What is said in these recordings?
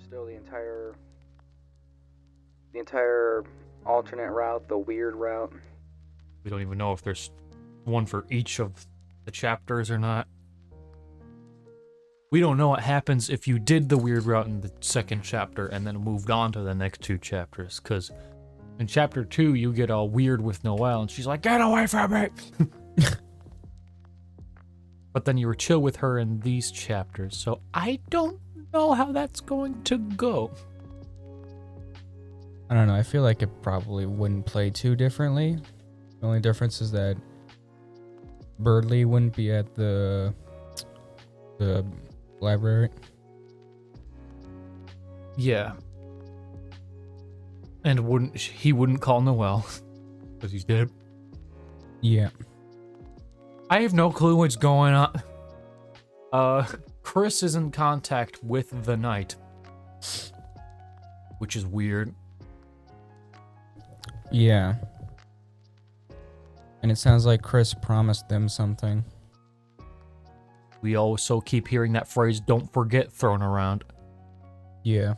still the entire alternate route, the weird route. We don't even know if there's one for each of the chapters or not. We don't know what happens if you did the weird route in the second chapter and then moved on to the next two chapters, because in chapter 2 you get all weird with Noelle and she's like, "Get away from me!" But then you were chill with her in these chapters, so I don't know how that's going to go. I don't know, I feel like it probably wouldn't play too differently. The only difference is that Birdley wouldn't be at the library. Yeah. And he wouldn't call Noelle because he's dead. Yeah. I have no clue what's going on. Chris is in contact with the Knight, which is weird. Yeah. And it sounds like Chris promised them something. We also keep hearing that phrase, "don't forget," thrown around. Yeah.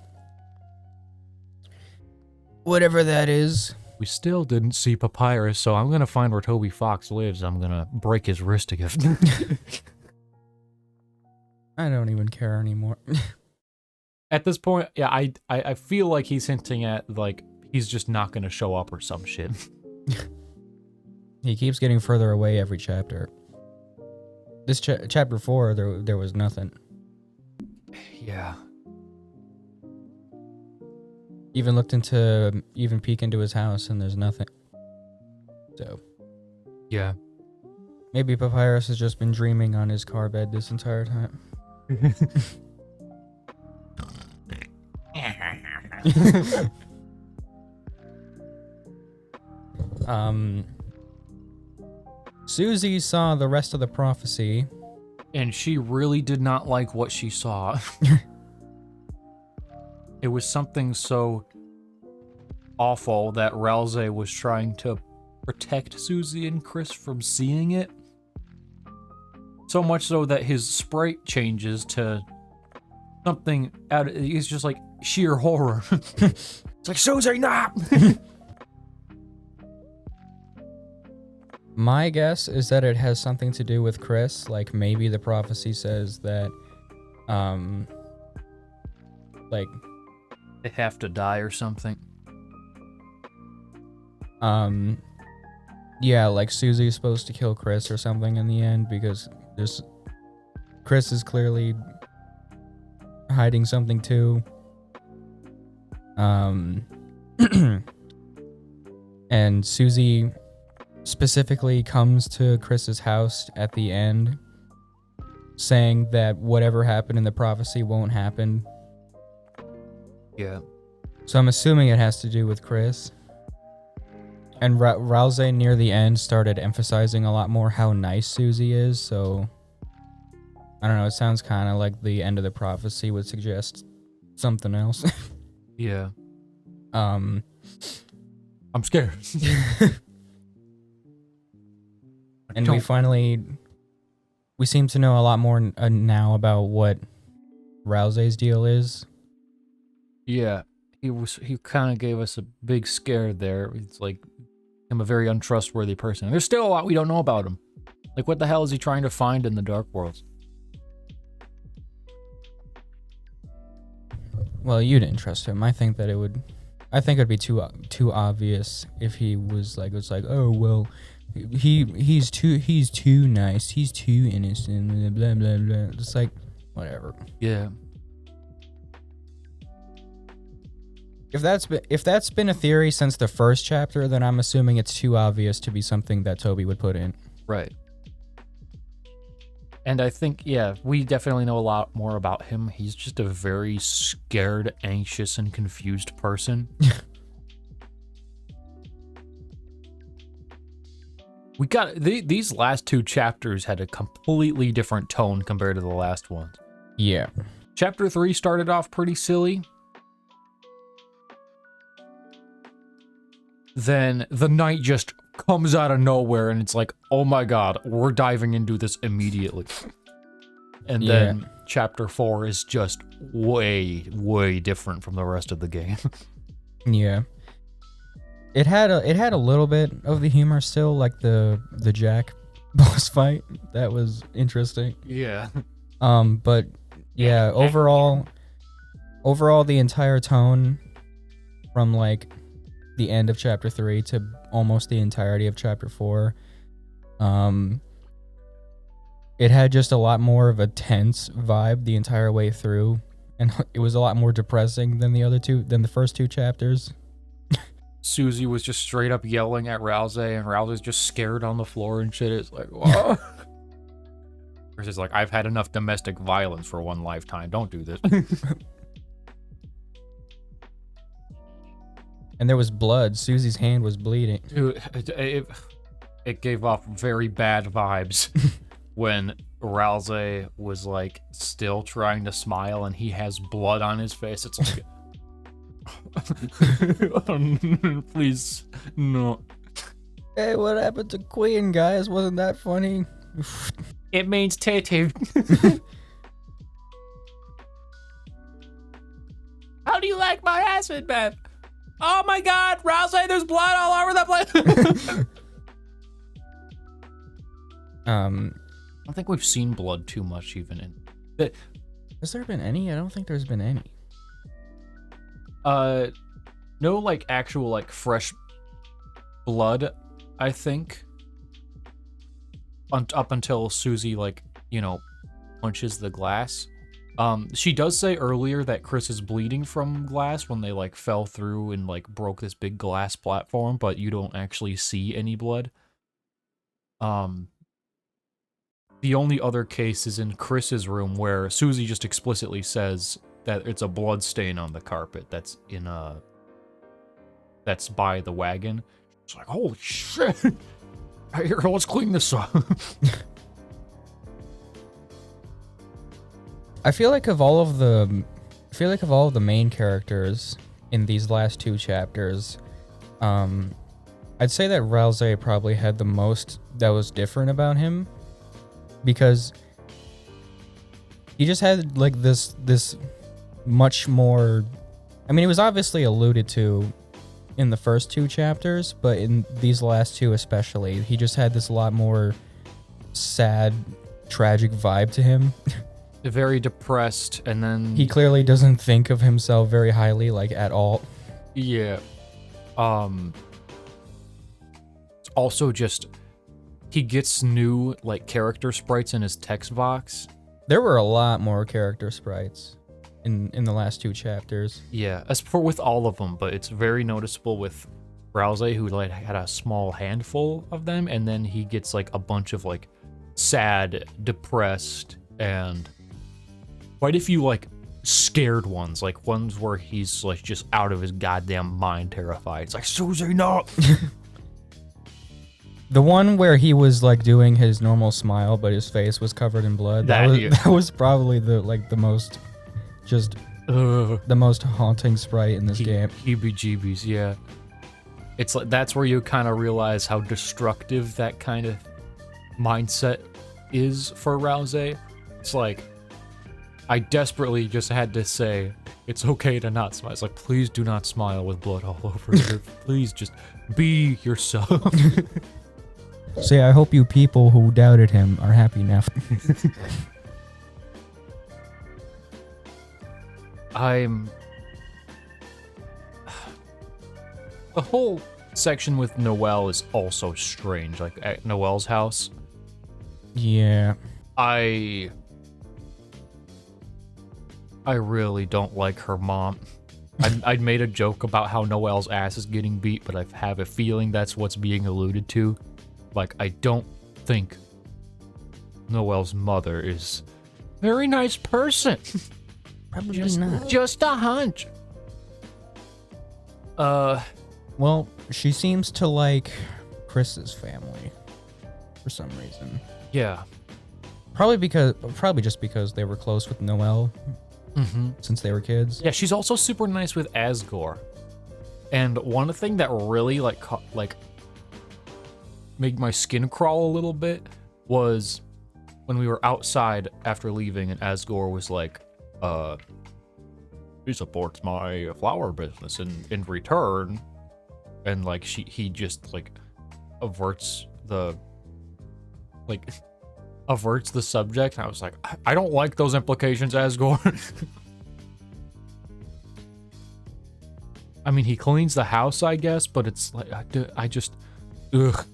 Whatever that is. We still didn't see Papyrus, so I'm gonna find where Toby Fox lives. I'm gonna break his wrist again. I don't even care anymore. At this point, yeah, I feel like he's hinting at, like, he's just not gonna show up or some shit. He keeps getting further away every chapter. This chapter 4, there was nothing. Yeah. Even peek into his house and there's nothing. So. Yeah. Maybe Papyrus has just been dreaming on his car bed this entire time. Susie saw the rest of the prophecy. And she really did not like what she saw. It was something so awful that Ralze was trying to protect Susie and Chris from seeing it. So much so that his sprite changes to something he's just like sheer horror. It's like, "Susie, nah!" My guess is that it has something to do with Chris. Like, maybe the prophecy says that, like, They have to die or something. Yeah, like Susie's supposed to kill Chris or something in the end because Chris is clearly hiding something too. And Susie specifically comes to Chris's house at the end saying that whatever happened in the prophecy won't happen. Yeah. So I'm assuming it has to do with Chris. And Ralze near the end started emphasizing a lot more how nice Susie is, so I don't know, it sounds kind of like the end of the prophecy would suggest something else. Yeah. I'm scared. And we seem to know a lot more now about what Ralze's deal is. Yeah. He kind of gave us a big scare there. It's like, I'm a very untrustworthy person. There's still a lot we don't know about him. Like, what the hell is he trying to find in the Dark Worlds? Well, you didn't trust him. I think it'd be too obvious if he was like, oh well, he's too nice, he's too innocent, blah blah blah. Just like, whatever. Yeah. If that's been a theory since the first chapter, then I'm assuming it's too obvious to be something that Toby would put in. Right. And I think, yeah, we definitely know a lot more about him. He's just a very scared, anxious, and confused person. We got these last two chapters had a completely different tone compared to the last ones. Yeah. Chapter 3 started off pretty silly. Then the night just comes out of nowhere and it's like, oh my god, we're diving into this immediately. And Yeah. then chapter 4 is just way, way different from the rest of the game. Yeah. It had a little bit of the humor still, like the Jack boss fight. That was interesting. Yeah. But yeah, overall the entire tone from like the end of chapter 3 to almost the entirety of chapter 4, it had just a lot more of a tense vibe the entire way through, and it was a lot more depressing than the first two chapters. Susie was just straight up yelling at Rousey, and Rousey's just scared on the floor and shit. It's like, whoa. Chris is like, I've had enough domestic violence for one lifetime. Don't do this. And there was blood. Susie's hand was bleeding. Dude, it gave off very bad vibes when Rousey was like still trying to smile and he has blood on his face. It's like, please, no. Hey, what happened to Queen, guys? Wasn't that funny? It means titty. How do you like my acid bath? Oh my god, Rousey, there's blood all over the place. I don't think we've seen blood too much even in. Has there been any? I don't think there's been any. No, like actual like fresh blood, I think. Up until Susie, like, you know, punches the glass. She does say earlier that Chris is bleeding from glass when they like fell through and like broke this big glass platform, but you don't actually see any blood. The only other case is in Chris's room where Susie just explicitly says that it's a blood stain on the carpet that's in that's by the wagon. It's like, holy shit. Here, let's clean this up. I feel like of all of the main characters in these last two chapters, I'd say that Rousey probably had the most that was different about him, because he just had like this much more. I mean, it was obviously alluded to in the first two chapters, but in these last two especially, he just had this a lot more sad, tragic vibe to him. Very depressed, and then He clearly doesn't think of himself very highly, like, at all. yeah. It's also just he gets new like character sprites in his text box. There were a lot more character sprites in the last two chapters. Yeah, as for with all of them, but it's very noticeable with Rousey, who like had a small handful of them, and then he gets like a bunch of like sad, depressed, and quite a few like scared ones, like ones where he's like just out of his goddamn mind, terrified. It's like, Susie, no. The one where he was like doing his normal smile, but his face was covered in blood. That was probably the most haunting sprite in this game. Heebie-jeebies, yeah. It's like that's where you kind of realize how destructive that kind of mindset is for Rousey. It's like, I desperately just had to say, it's okay to not smile. It's like, please do not smile with blood all over you. Please just be yourself. So yeah, I hope you people who doubted him are happy now. The whole section with Noelle is also strange, like at Noelle's house. Yeah. I really don't like her mom. I'd made a joke about how Noelle's ass is getting beat, but I have a feeling that's what's being alluded to. Like, I don't think Noelle's mother is a very nice person. Probably not. Just a hunch. Well, she seems to like Chris's family for some reason. Yeah. Probably just because they were close with Noelle since they were kids. Yeah, she's also super nice with Asgore. And one thing that really made my skin crawl a little bit was when we were outside after leaving, and Asgore was like, he supports my flower business in return, and like he just like averts the subject, and I was like, I don't like those implications, Asgore. I mean, he cleans the house, I guess, but it's like, I just, ugh,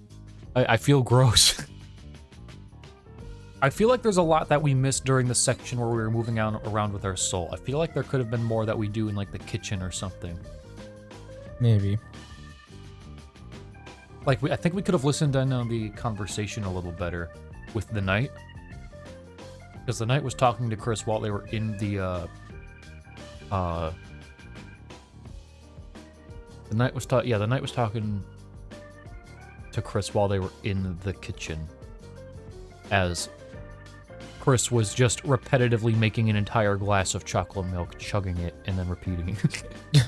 I feel gross. I feel like there's a lot that we missed during the section where we were moving around with our soul. I feel like there could have been more that we do in like the kitchen or something. Maybe. Like, I think we could have listened in on the conversation a little better with the knight. Because the knight was talking to Chris while they were in the knight was talking to Chris while they were in the kitchen, as Chris was just repetitively making an entire glass of chocolate milk, chugging it, and then repeating it.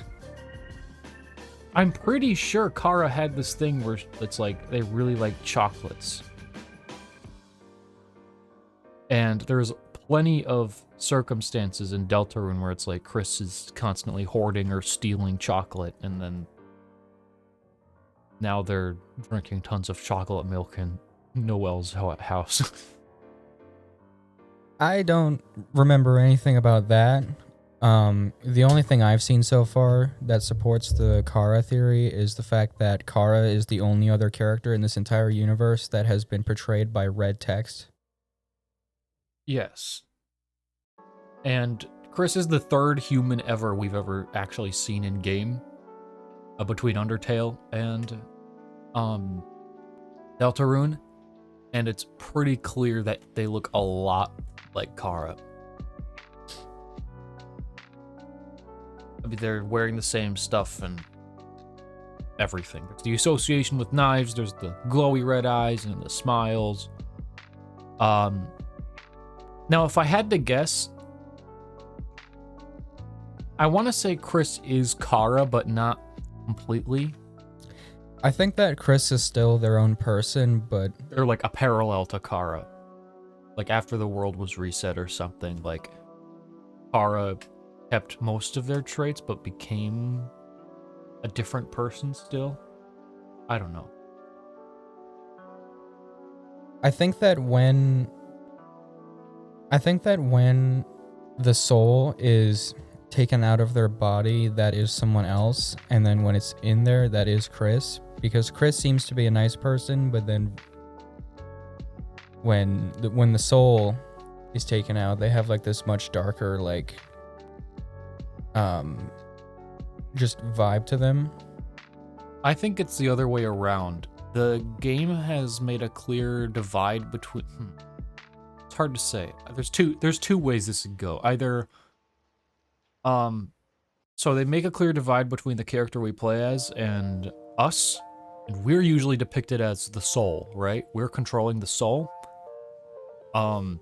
I'm pretty sure Kara had this thing where it's like they really like chocolates. And there's plenty of circumstances in Deltarune where it's like Chris is constantly hoarding or stealing chocolate, and then now they're drinking tons of chocolate milk in Noelle's house. I don't remember anything about that. The only thing I've seen so far that supports the Kara theory is the fact that Kara is the only other character in this entire universe that has been portrayed by red text. Yes. And Chris is the third human ever we've ever actually seen in game, between Undertale and Deltarune, and it's pretty clear that they look a lot like Kara. I mean, they're wearing the same stuff and everything. There's the association with knives, there's the glowy red eyes and the smiles. Now, if I had to guess, I want to say Chris is Kara, but not completely. I think that Chris is still their own person, but They're like a parallel to Kara. Like after the world was reset or something, like Kara kept most of their traits, but became a different person still. I don't know. I think that when the soul is taken out of their body, that is someone else, and then when it's in there, that is Chris, because Chris seems to be a nice person, but then when the soul is taken out, they have like this much darker, like just vibe to them. I think it's the other way around. The game has made a clear divide between It's hard to say. There's two ways this could go. Either so they make a clear divide between the character we play as and us, and we're usually depicted as the soul, right? We're controlling the soul. And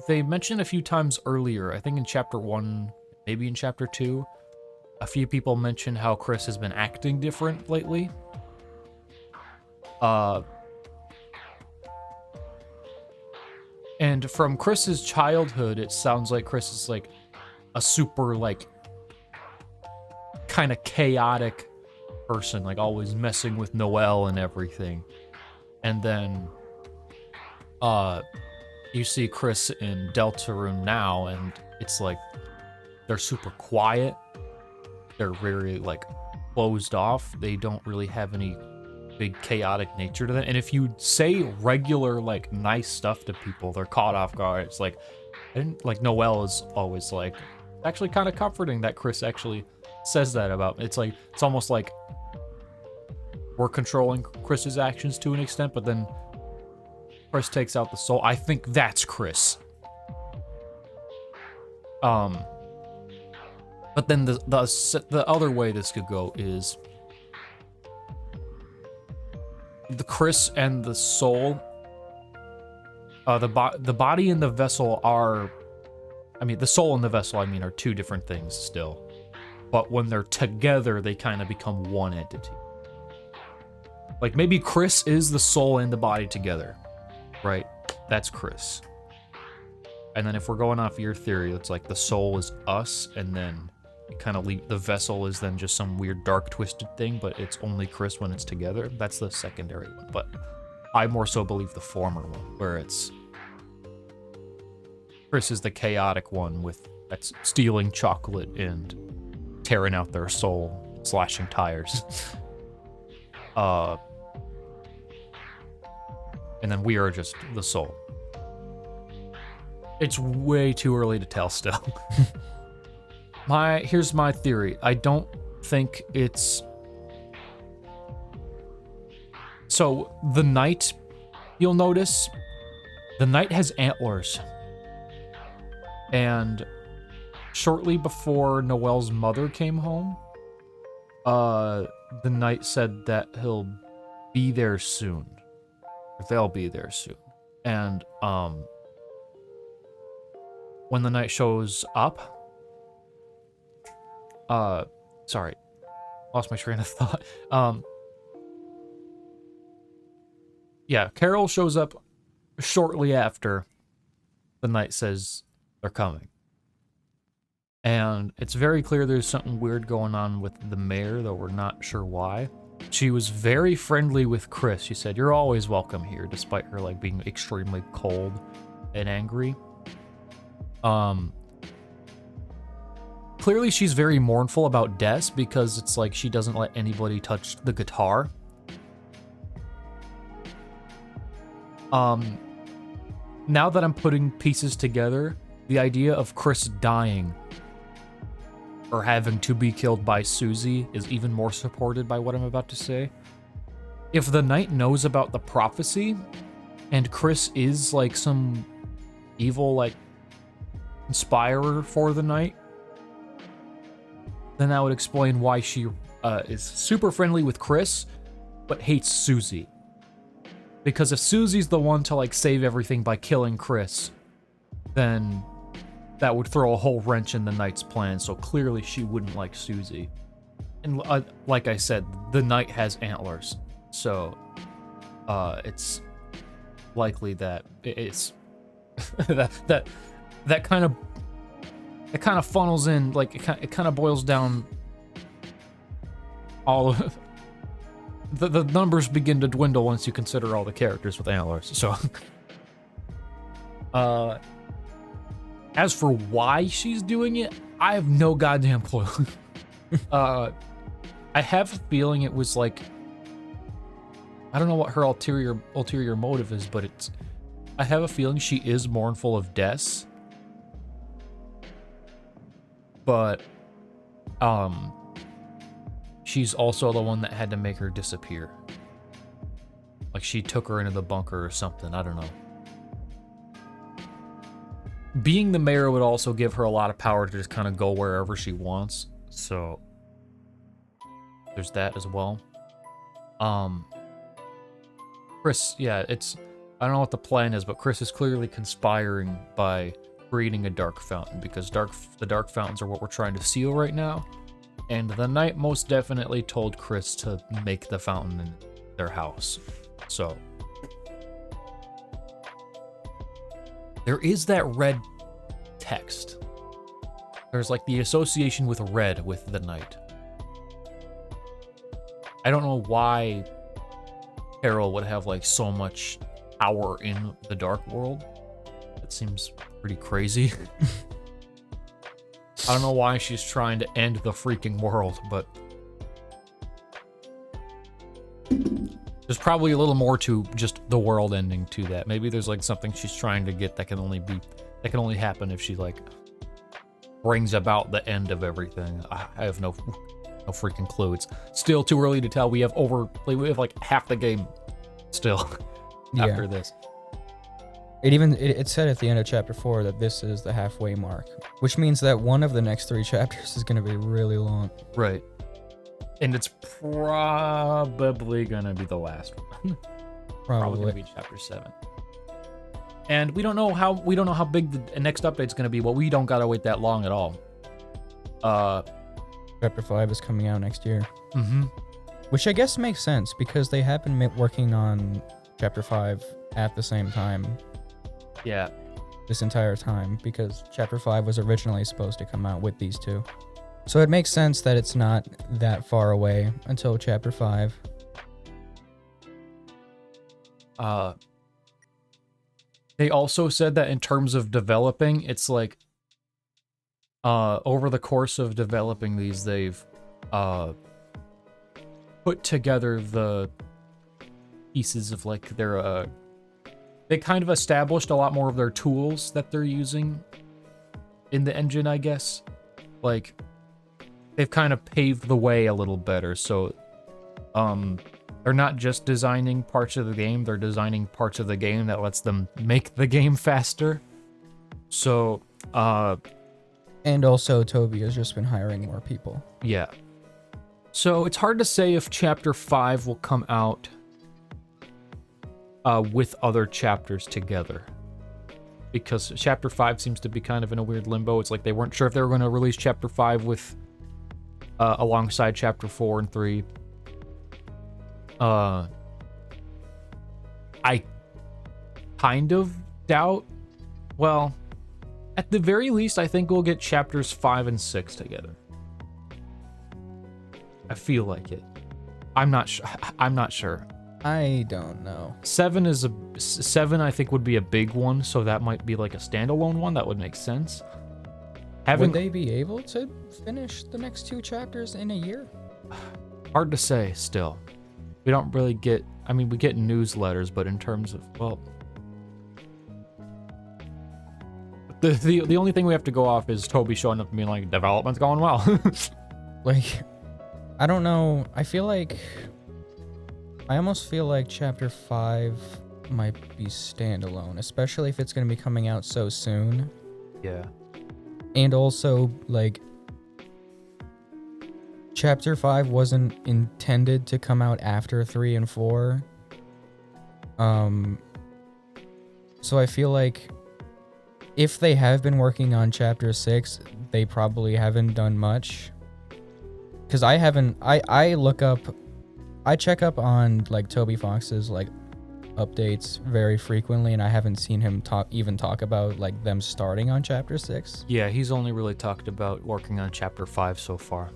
they mentioned a few times earlier, I think in chapter 1, maybe in chapter 2, a few people mentioned how Chris has been acting different lately. And from Chris's childhood, it sounds like Chris is like a super like kind of chaotic person, like always messing with Noelle and everything. And then you see Chris in Deltarune now, and it's like they're super quiet. They're very like closed off. They don't really have any big chaotic nature to them. And if you say regular like nice stuff to people, they're caught off guard. It's like, like Noelle is always like, actually kind of comforting that Chris actually says that about me. It's like, it's almost like we're controlling Chris's actions to an extent, but then Chris takes out the soul. I think that's Chris. But then the other way this could go is the Chris and the soul. The body and the vessel are, I mean, the soul and the vessel, I mean, are two different things still. But when they're together, they kind of become one entity. Like maybe Chris is the soul and the body together. right? That's Chris. And then if we're going off your theory, it's like the soul is us, and then it kind of the vessel is then just some weird dark twisted thing, but it's only Chris when it's together. That's the secondary one. But I more so believe the former one, where it's Chris is the chaotic one that's stealing chocolate and tearing out their soul, slashing tires. And then we are just the soul. It's way too early to tell still. Here's my theory. I don't think it's... So, the knight, you'll notice, the knight has antlers. And shortly before Noelle's mother came home, the knight said that he'll be there soon. Or they'll be there soon. And, when the knight shows up, sorry, lost my train of thought. Yeah, Carol shows up shortly after the knight says they're coming. And it's very clear there's something weird going on with the mayor, though we're not sure why. She was very friendly with Chris. She said, "You're always welcome here," despite her like being extremely cold and angry. Clearly she's very mournful about Des because it's like she doesn't let anybody touch the guitar. Now that I'm putting pieces together, the idea of Chris dying or having to be killed by Susie is even more supported by what I'm about to say. If the knight knows about the prophecy and Chris is like some evil like inspirer for the knight, then that would explain why she is super friendly with Chris, but hates Susie. Because if Susie's the one to like save everything by killing Chris, then that would throw a whole wrench in the knight's plan. So clearly she wouldn't like Susie. And like I said, the knight has antlers, so it's likely that it's that kind of funnels in, like it kind of boils down all of the numbers begin to dwindle once you consider all the characters with antlers. So as for why she's doing it, I have no goddamn clue. I have a feeling it was like, I don't know what her ulterior motive is, but I have a feeling she is mournful of Des. But she's also the one that had to make her disappear. Like she took her into the bunker or something, I don't know. Being the mayor would also give her a lot of power to just kind of go wherever she wants. So there's that as well. Chris, yeah, I don't know what the plan is, but Chris is clearly conspiring by creating a dark fountain, because the dark fountains are what we're trying to seal right now. And the knight most definitely told Chris to make the fountain in their house. So there is that red text. There's like the association with red with the knight. I don't know why Carol would have like so much power in the dark world. That seems pretty crazy. I don't know why she's trying to end the freaking world, but there's probably a little more to just the world ending to that. Maybe there's like something she's trying to get that can only happen if she like brings about the end of everything. I have no freaking clue. It's still too early to tell. We have like half the game still after this. It said at the end of chapter 4 that this is the halfway mark, which means that one of the next 3 chapters is going to be really long. Right. And it's probably going to be the last one. Probably going to be chapter 7. And we don't know how big the next update's going to be. Well, we don't got to wait that long at all. Chapter 5 is coming out next year. Mm-hmm. Which I guess makes sense because they have been working on chapter 5 at the same time Yeah. this entire time, because Chapter 5 was originally supposed to come out with these two. So it makes sense that it's not that far away until Chapter 5. They also said that in terms of developing, it's like over the course of developing these, they've put together the pieces of like their they kind of established a lot more of their tools that they're using in the engine, I guess. Like they've kind of paved the way a little better, so they're not just designing parts of the game, they're designing parts of the game that lets them make the game faster. So And also Toby has just been hiring more people. yeah. So it's hard to say if Chapter 5 will come out with other chapters together. Because Chapter 5 seems to be kind of in a weird limbo. It's like they weren't sure if they were going to release Chapter 5 with alongside Chapter 4 and 3. I kind of doubt. Well, at the very least, I think we'll get Chapters 5 and 6 together. I feel like it. I'm not sure. I don't know. 7 I think would be a big one, so that might be like a standalone one. That would make sense. Would they be able to finish the next 2 chapters in a year? Hard to say still. We don't really get, I mean, we get newsletters, but in terms of, well, the only thing we have to go off is Toby showing up and being like, development's going well. Like, I don't know. I almost feel like Chapter 5 might be standalone, especially if it's going to be coming out so soon. Yeah. And also, like, Chapter 5 wasn't intended to come out after 3 and 4. So I feel like if they have been working on Chapter 6, they probably haven't done much. Because I check up on, like, Toby Fox's, like, updates very frequently, and I haven't seen him talk about, like, them starting on Chapter 6. Yeah, he's only really talked about working on Chapter 5 so far.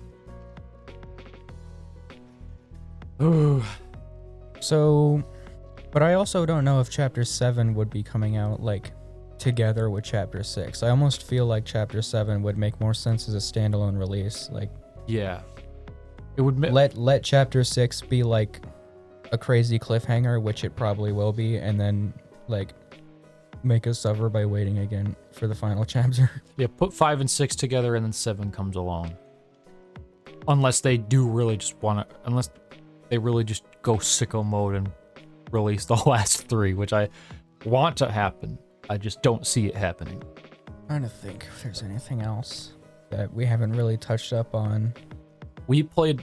So, but I also don't know if Chapter 7 would be coming out, like, together with Chapter 6. I almost feel like Chapter 7 would make more sense as a standalone release. Like, yeah. It would let Chapter 6 be, like, a crazy cliffhanger, which it probably will be, and then, like, make us suffer by waiting again for the final chapter. Yeah, put 5 and 6 together and then 7 comes along. Unless they do really just unless they really just go sicko mode and release the last 3, which I want to happen. I just don't see it happening. Trying to think if there's anything else that we haven't really touched up on. We kind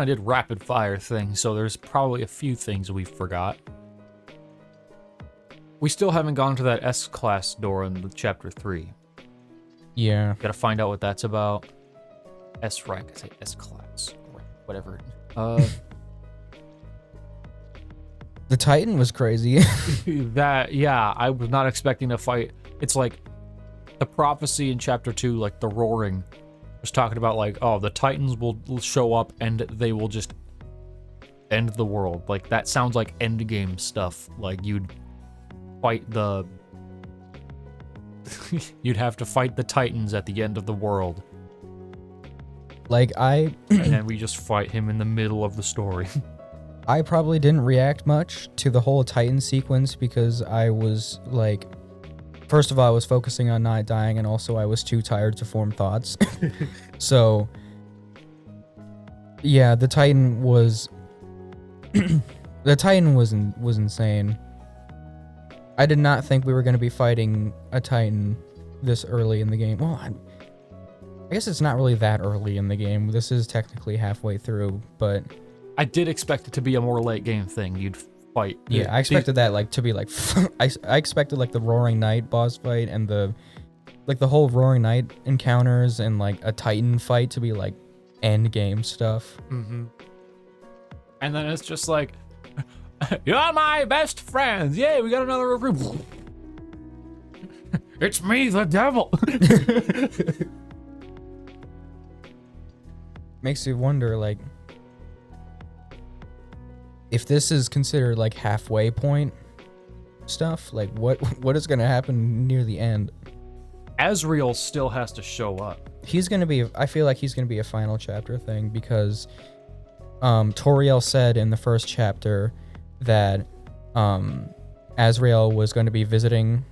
of did rapid fire things, so there's probably a few things we forgot. We still haven't gone to that S-class door in Chapter 3. Yeah. Gotta find out what that's about. S-rank, I say S-class, whatever. The Titan was crazy. Yeah, I was not expecting to fight. It's like the prophecy in Chapter 2, like the roaring, was talking about like, oh, the Titans will show up and they will just end the world. Like, that sounds like endgame stuff. Like, you'd fight the... you'd have to fight the Titans at the end of the world. Like, and then we just fight him in the middle of the story. I probably didn't react much to the whole Titan sequence because I was, like... First of all, I was focusing on not dying, and also I was too tired to form thoughts. So, yeah, the Titan was... the Titan was insane. I did not think we were going to be fighting a Titan this early in the game. Well, I guess it's not really that early in the game. This is technically halfway through, but... I did expect it to be a more late game thing. You'd fight. Yeah, I expected that like to be like I expected like the Roaring Knight boss fight and the whole Roaring Knight encounters and like a Titan fight to be like end game stuff. Mm-hmm. And then it's just like, You're my best friends. Yay, we got another recruit. It's me, the devil. Makes you wonder, like, if this is considered like halfway point stuff, like what is gonna happen near the end? Asriel still has to show up. He's gonna be. I feel like he's gonna be a final chapter thing because Toriel said in the first chapter that Asriel was going to be visiting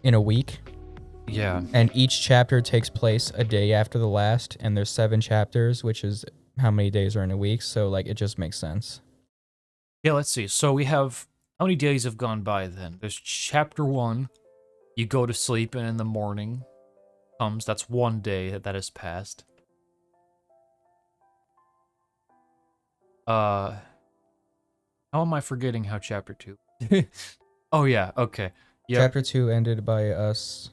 in a week. Yeah. And each chapter takes place a day after the last, and there's 7 chapters, which is how many days are in a week. So like it just makes sense. Yeah, let's see. So we have, how many days have gone by then? There's chapter 1. You go to sleep and in the morning comes. That's 1 day that has passed. How am I forgetting how chapter 2? Oh yeah, okay. Yep. Chapter 2 ended by us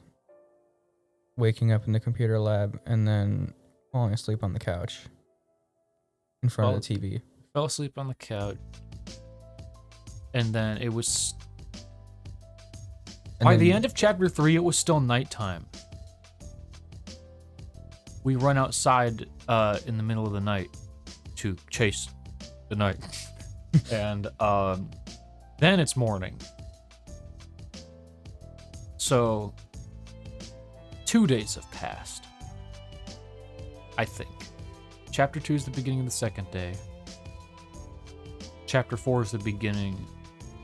waking up in the computer lab and then falling asleep on the couch in front of the TV. Fell asleep on the couch. And then it was... By the end of chapter 3, it was still nighttime. We run outside in the middle of the night to chase the night. And then it's morning. So 2 days have passed, I think. Chapter 2 is the beginning of the second day. Chapter 4 is the beginning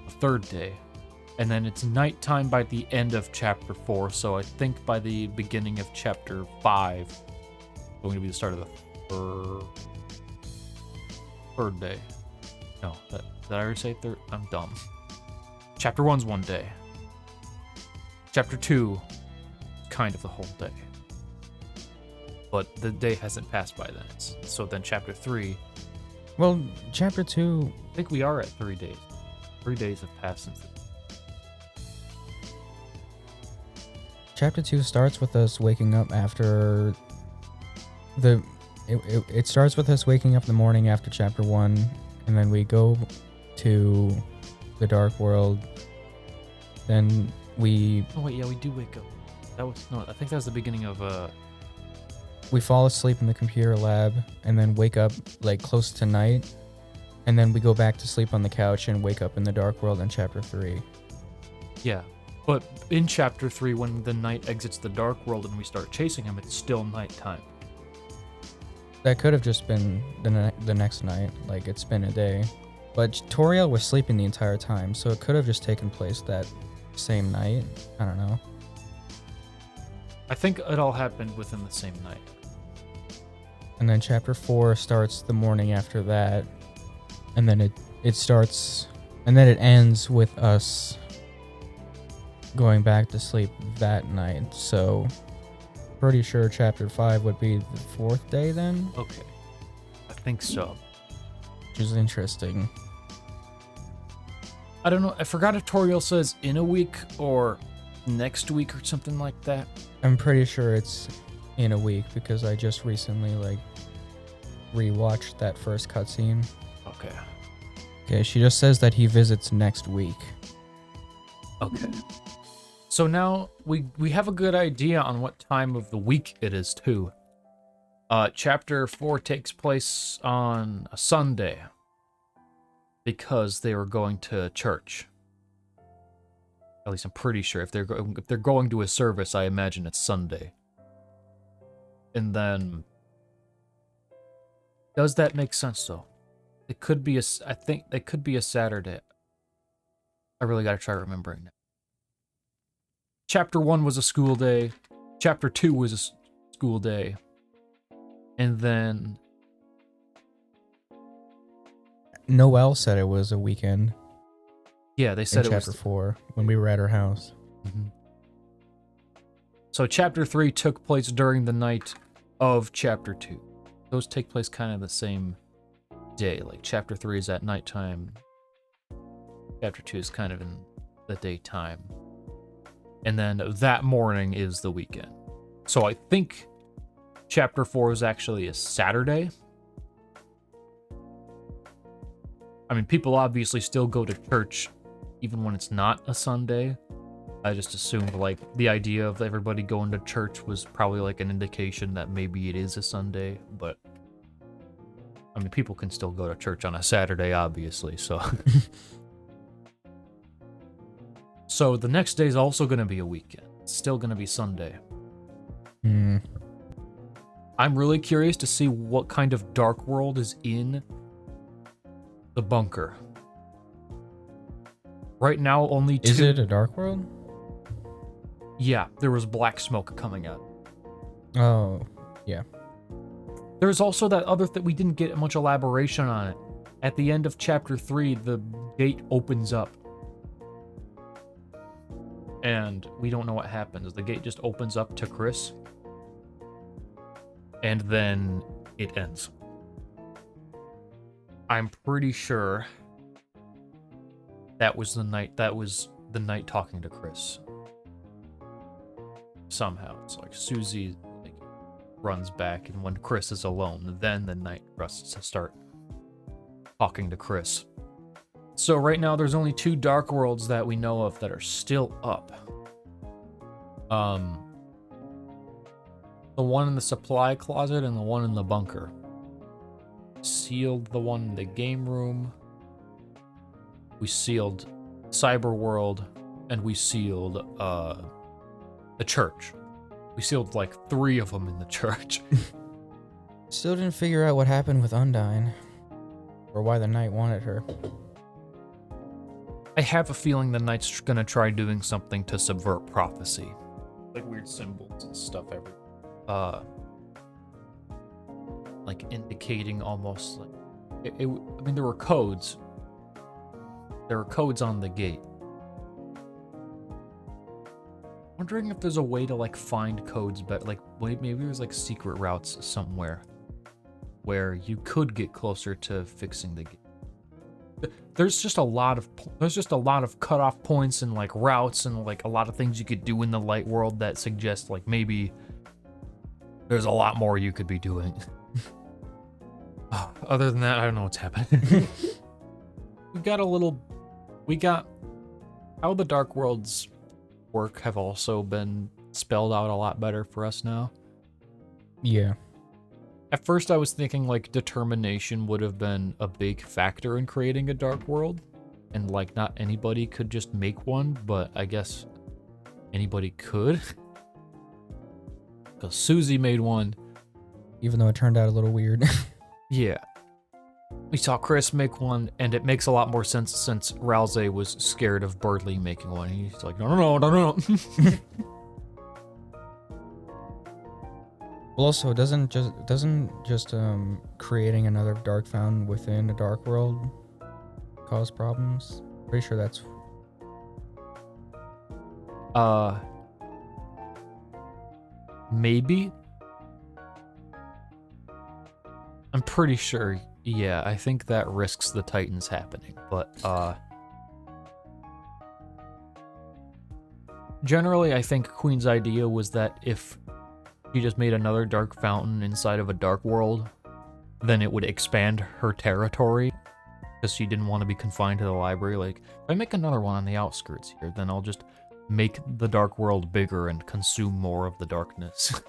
of the third day. And then it's nighttime by the end of chapter 4, so I think by the beginning of chapter 5, going to be the start of the third day. No, did I already say third? I'm dumb. Chapter 1's 1 day. Chapter 2, kind of the whole day. But the day hasn't passed by then. So then chapter 3... Well, chapter 2... I think we are at 3 days. 3 days have passed since... Chapter 2 starts with us waking up after the... It starts with us waking up in the morning after chapter 1, and then we go to the dark world. Then we... Oh wait, yeah, we do wake up. That was... No, I think that was the beginning of... We fall asleep in the computer lab, and then wake up, like, close to night. And then we go back to sleep on the couch and wake up in the dark world in chapter 3. Yeah. But in chapter 3, when the knight exits the dark world and we start chasing him, it's still nighttime. That could have just been the next night, like it's been a day. But Toriel was sleeping the entire time, so it could have just taken place that same night. I don't know. I think it all happened within the same night. And then chapter 4 starts the morning after that. And then it starts, and then it ends with us going back to sleep that night. So pretty sure chapter 5 would be the 4th day then. Okay. I think so. Which is interesting. I don't know. I forgot if Toriel says in a week or next week or something like that. I'm pretty sure it's in a week because I just recently like rewatched that first cutscene. Okay. Okay, she just says that he visits next week. Okay. So now we have a good idea on what time of the week it is too. Chapter 4 takes place on a Sunday because they were going to church. At least I'm pretty sure if they're going to a service, I imagine it's Sunday. And then, does that make sense though? It could be I think it could be a Saturday. I really gotta try remembering now. Chapter 1 was a school day. Chapter 2 was a school day. And then... Noelle said it was a weekend. Yeah, they said in it was... chapter 4, when we were at her house. Mm-hmm. So chapter 3 took place during the night of chapter 2. Those take place kind of the same day. Like, chapter 3 is at nighttime. Chapter 2 is kind of in the daytime. And then that morning is the weekend. So I think chapter 4 is actually a Saturday. mean, people obviously still go to church even when it's not a Sunday. I just assumed, like, the idea of everybody going to church was probably, like, an indication that maybe it is a Sunday, but... I mean, people can still go to church on a Saturday, obviously, so... So, the next day is also going to be a weekend. It's still going to be Sunday. Hmm. I'm really curious to see what kind of dark world is in the bunker. Right now, only 2... Is it a dark world? Yeah, there was black smoke coming out. Oh, yeah. There's also that other that we didn't get much elaboration on it. At the end of chapter 3, the gate opens up. And we don't know what happens. The gate just opens up to Chris. And then it ends. I'm pretty sure that was the night talking to Chris. Somehow. It's like Susie runs back, and when Chris is alone, then the night trusts to start talking to Chris. So right now there's only 2 dark worlds that we know of that are still up. The one in the supply closet and the one in the bunker. Sealed the one in the game room. We sealed Cyber World, and we sealed the church. We sealed like 3 of them in the church. Still didn't figure out what happened with Undyne. Or why the knight wanted her. I have a feeling the knight's gonna try doing something to subvert prophecy. Like weird symbols and stuff everywhere. Like indicating almost like... I mean, there were codes. There were codes on the gate. Wondering if there's a way to like find codes, but like maybe there's like secret routes somewhere where you could get closer to fixing the game. There's just a lot of cutoff points and like routes and like a lot of things you could do in the light world that suggest like maybe there's a lot more you could be doing. Other than that, I don't know what's happening. We got how the dark worlds work have also been spelled out a lot better for us now. Yeah. At first I was thinking like determination would have been a big factor in creating a dark world, and like not anybody could just make one, but I guess anybody could. Because Susie made one. Even though it turned out a little weird. Yeah. We saw Chris make one, and it makes a lot more sense since Rousey was scared of Birdley making one. He's like, no. Well, also, doesn't just creating another dark fountain within a dark world cause problems? Pretty sure that's... Maybe? I'm pretty sure, yeah, I think that risks the Titans happening, but, generally, I think Queen's idea was that if she just made another dark fountain inside of a dark world, then it would expand her territory, because she didn't want to be confined to the library. Like, if I make another one on the outskirts here, then I'll just make the dark world bigger and consume more of the darkness.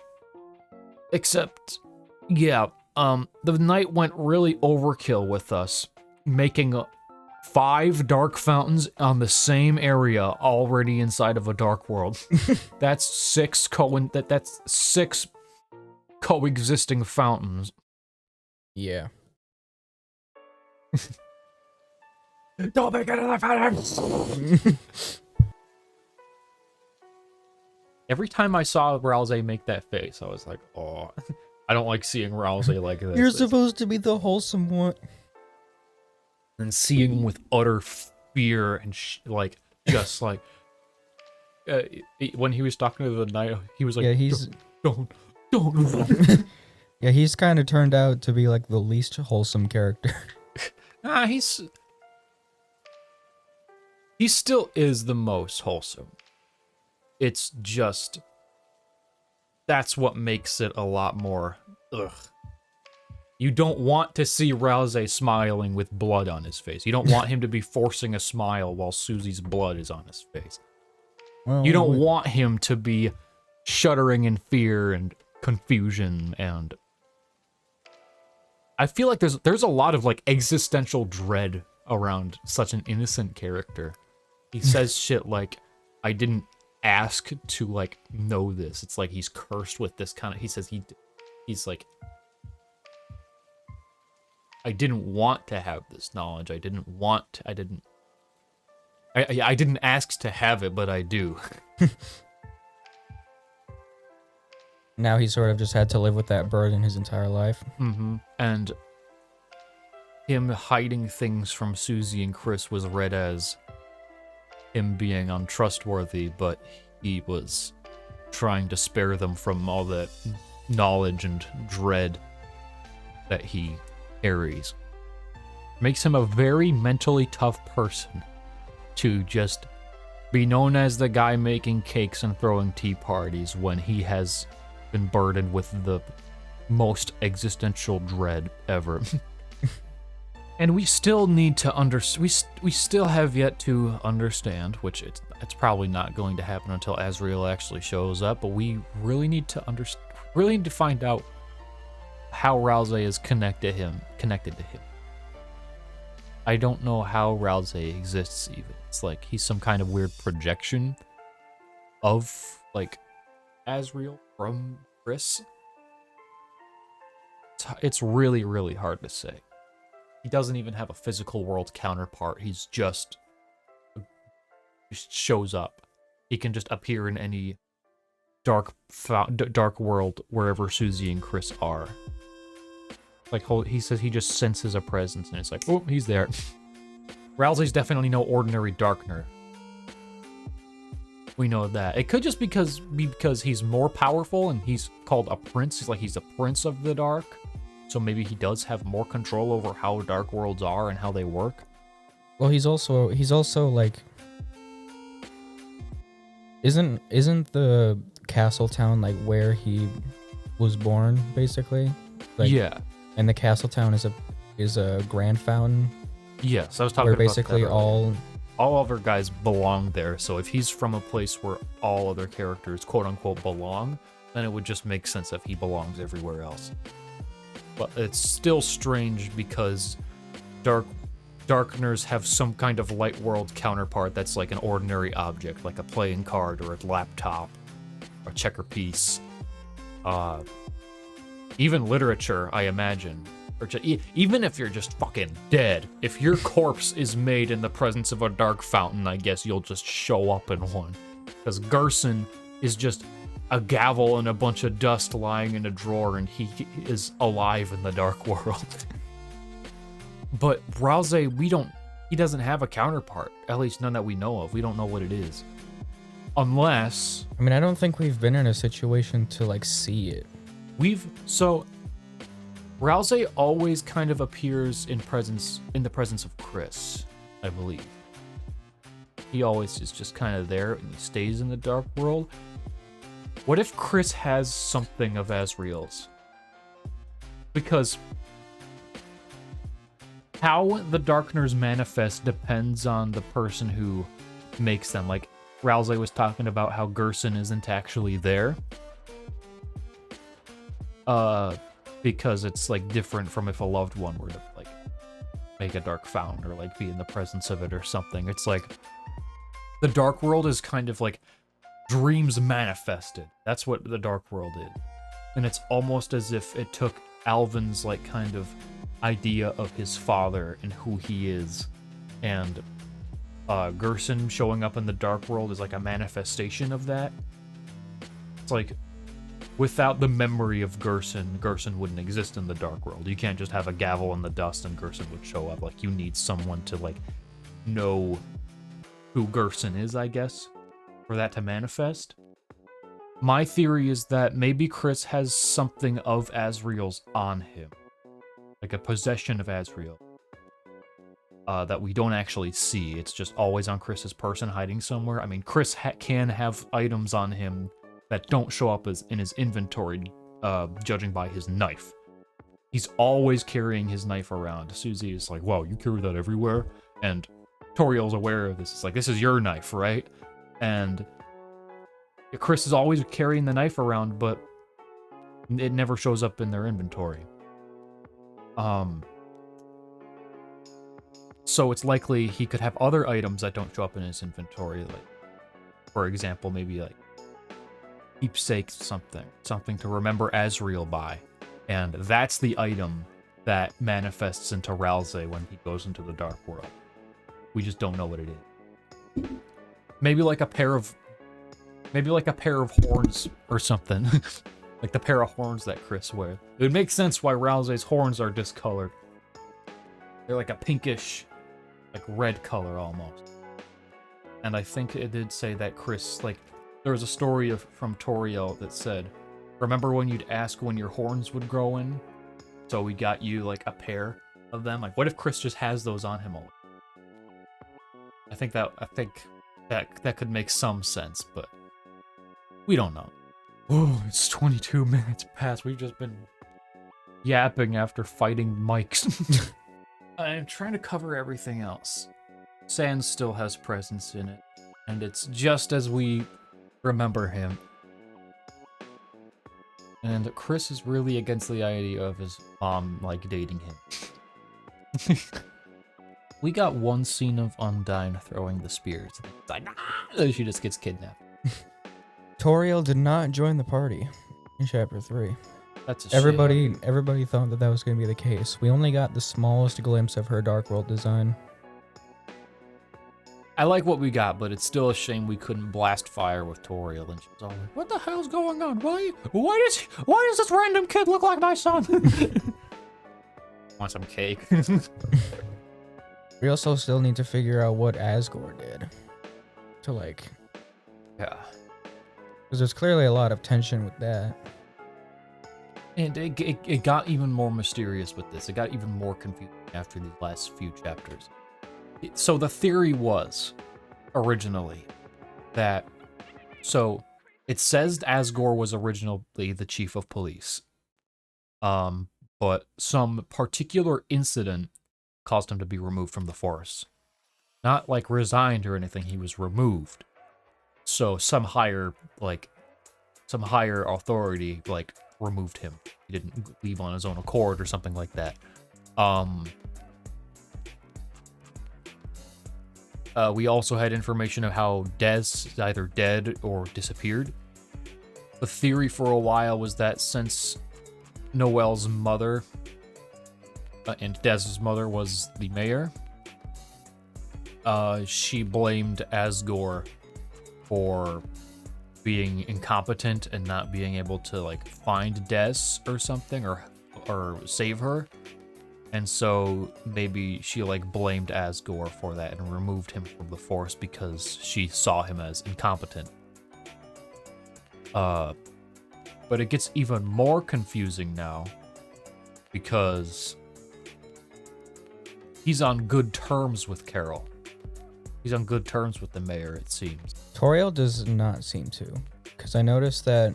Except, yeah, the night went really overkill with us, making 5 dark fountains on the same area already inside of a dark world. That's 6 coexisting fountains. Yeah. Don't make another fountain! Every time I saw Rousey make that face, I was like, oh, I don't like seeing Rousey like this. You're supposed to be the wholesome one. And seeing him with utter fear and just like, when he was talking to the knight, he was like, yeah, he's don't. Yeah, he's kind of turned out to be like the least wholesome character. He still is the most wholesome. It's just, that's what makes it a lot more, ugh. You don't want to see Rousey smiling with blood on his face. You don't want him to be forcing a smile while Susie's blood is on his face. Well, You don't want him to be shuddering in fear and confusion, and I feel like there's a lot of like existential dread around such an innocent character. He says shit like, I didn't ask to like know this. It's like he's cursed with this kind of, he says he's like, I didn't want to have this knowledge. I didn't ask to have it, but I do. Now he sort of just had to live with that burden his entire life. Mm-hmm. And him hiding things from Susie and Chris was read as him being untrustworthy, but he was trying to spare them from all that knowledge and dread that he carries. Makes him a very mentally tough person to just be known as the guy making cakes and throwing tea parties when he has been burdened with the most existential dread ever. And we still need to we still have yet to understand, which it's probably not going to happen until Azrael actually shows up, but we really need to find out how Rousey is connected to him. I don't know how Rousey exists even. It's like he's some kind of weird projection of like Azrael from Chris. It's really, really hard to say. He doesn't even have a physical world counterpart. He's just shows up. He can just appear in any dark world wherever Susie and Chris are. Like he says, he just senses a presence, and it's like, oh, he's there. Rousey's definitely no ordinary Darkner. We know that. It could just be because he's more powerful and he's called a prince. He's a prince of the dark. So maybe he does have more control over how dark worlds are and how they work. Well, he's also like, isn't the castle town like where he was born basically? Like, yeah. And the castle town is a grand fountain. Yes, I was talking where about basically that all other guys belong there. So if he's from a place where all other characters quote unquote belong, then it would just make sense if he belongs everywhere else. But it's still strange because Darkners have some kind of light world counterpart that's like an ordinary object, like a playing card or a laptop or checker piece. Even literature, I imagine. Or even if you're just fucking dead, if your corpse is made in the presence of a dark fountain, I guess you'll just show up in one. Because Gerson is just a gavel and a bunch of dust lying in a drawer, and he is alive in the dark world. But Rousey, he doesn't have a counterpart. At least none that we know of. We don't know what it is. Unless... I mean, I don't think we've been in a situation to, like, see it. Rousey always kind of appears in the presence of Chris, I believe. He always is just kind of there, and he stays in the dark world. What if Chris has something of Azrael's? Because how the Darkners manifest depends on the person who makes them. Like, Rousey was talking about how Gerson isn't actually there. Because it's, like, different from if a loved one were to, like, make a dark fountain or, like, be in the presence of it or something. It's like, the dark world is kind of like dreams manifested. That's what the dark world is. And it's almost as if it took Alvin's, like, kind of idea of his father and who he is, and Gerson showing up in the dark world is like a manifestation of that. It's like, without the memory of Gerson wouldn't exist in the dark world. You can't just have a gavel in the dust and Gerson would show up. Like, you need someone to, like, know who Gerson is, I guess, for that to manifest. My theory is that maybe Chris has something of Azrael's on him. Like a possession of Azrael. That we don't actually see. It's just always on Chris's person, hiding somewhere. I mean, Chris can have items on him that don't show up as in his inventory, judging by his knife. he's always carrying his knife around. Susie is like, wow, you carry that everywhere? And Toriel's aware of this. It's like, this is your knife, right? And Chris is always carrying the knife around, but it never shows up in their inventory. So it's likely he could have other items that don't show up in his inventory, like, for example, maybe like keepsake something to remember Azrael by. And that's the item that manifests into Ralsei when he goes into the Dark World. We just don't know what it is. Maybe like a pair of horns or something. Like the pair of horns that Chris wears. It would make sense why Ralsei's horns are discolored. They're like a pinkish, like red color almost. And I think it did say that Chris, like, there was a story from Toriel that said, remember when you'd ask when your horns would grow in? So we got you like a pair of them. Like, what if Chris just has those on him all? I think that could make some sense, but we don't know. Oh, it's 22 minutes past. We've just been yapping after fighting mics. I'm trying to cover everything else. Sand still has presence in it, and it's just as we remember him. And Chris is really against the idea of his mom, like, dating him. We got one scene of Undyne throwing the spears. It's like, ah! She just gets kidnapped. Toriel did not join the party in Chapter 3. That's a Everybody shame. thought that was going to be the case. We only got the smallest glimpse of her Dark World design. I like what we got, but it's still a shame we couldn't blast fire with Toriel. And she was all like, what the hell's going on? Why does this random kid look like my son? Want some cake? We also still need to figure out what Asgore did. To, like... Yeah. Because there's clearly a lot of tension with that. And it got even more mysterious with this. It got even more confusing after these last few chapters. So the theory was, originally, that... So, it says Asgore was originally the chief of police. But some particular incident caused him to be removed from the force. Not, like, resigned or anything, he was removed. So some higher authority, like, removed him. He didn't leave on his own accord or something like that. We also had information of how Des is either dead or disappeared. The theory for a while was that since Noelle's mother and Des's mother was the mayor, she blamed Asgore for being incompetent and not being able to, like, find Des or something or save her. And so maybe she, like, blamed Asgore for that and removed him from the force because she saw him as incompetent. But it gets even more confusing now because he's on good terms with Carol. He's on good terms with the mayor, it seems. Toriel does not seem to. Because I noticed that...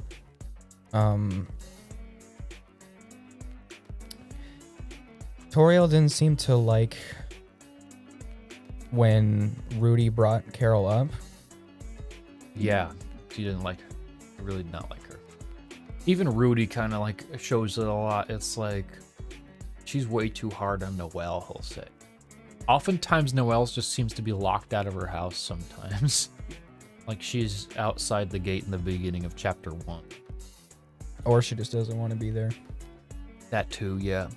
Toriel didn't seem to like when Rudy brought Carol up. Yeah, she didn't like her. She really did not like her. Even Rudy kind of, like, shows it a lot. It's like, she's way too hard on Noelle, he'll say. Oftentimes, Noelle just seems to be locked out of her house sometimes. Like, she's outside the gate in the beginning of Chapter 1. Or she just doesn't want to be there. That too, yeah.